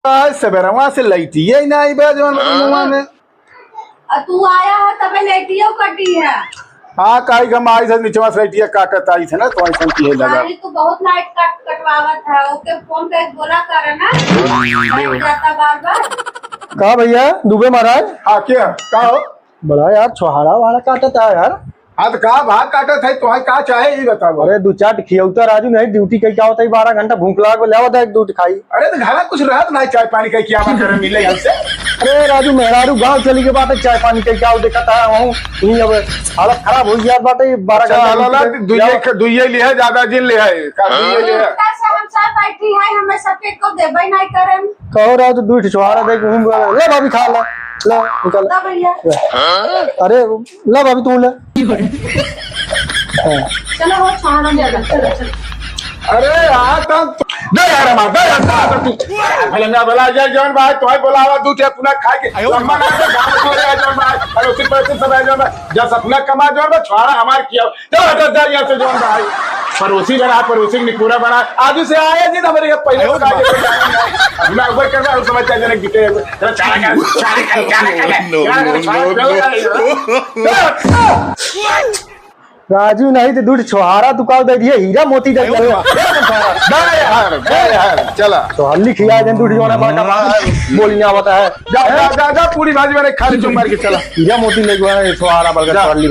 सवेरवा से लैटिए ना आई बा जवन मुआ में। तू आया है तबे लेटियो कटी है। हाँ काई हम आई से नीचवा से लैटिए काटत आई थे ना तो ऐसा की है लगा। अरे तू बहुत लाइट कटवावत है। ओके फोन पे बोला कर ना जाता बार-बार। कहा भैया दुबे महाराज? हाँ क्या का हो? बड़ा यार छोहाड़ा वाला काटता है यार। हाँ तो का भाग काटत है तो का चाहे ये बताओ। अरे दो चाट खियौता राजू नहीं ड्यूटी कहीं क्या होता है 12 घंटा भूख लाग ले आवता एक दूध खाई। अरे तो घर कुछ रहत ना चाय पानी का क्या करे मिले हमसे। अरे राजू मेहरारू गांव चली के बात चाय पानी का क्या देखता है वहाँ नहीं अब हालत खराब हो गया बात 12 घंटा दुइये लिया ज्यादा दिन लिया है का दुइये लिया। हम सब बैठी है हमें सबके को देबे नहीं करन। कहो राजू दूध छोहाड़ा देख ले भाभी खा ले निकल भैया। अरे ले भाभी तू ले। चलो हो छोहाड़ा ले ले चलो चलो। अरे यार दे यार हमारा दे यार तू फलंगा बोला जा जौन भाई तोय बोलावा तू ते अपना खा के लम्बा ना के गांव छोड़ जा जौन भाई और उसी पैसे सब है जौन जब अपना कमा जौन छोड़ा हमार किया तो दे यार से जौन भाई पड़ोसी बना पड़ोसी निकुरा बना आज से आया जी हमारे पहले बता के मैं ऊपर करना उस समझ जाने गिटे चारा राजू नहीं तो दूध छोहारा तू का दे दिए हीरा मोती दे दिया यार चला तो हल्ली खिया जन दूध जोना बाटा बोली ना बता है जा जा जा पूरी भाजी मैंने खा ली चुम मार के चला हीरा मोती ले गया छोहारा बर्गर हल्ली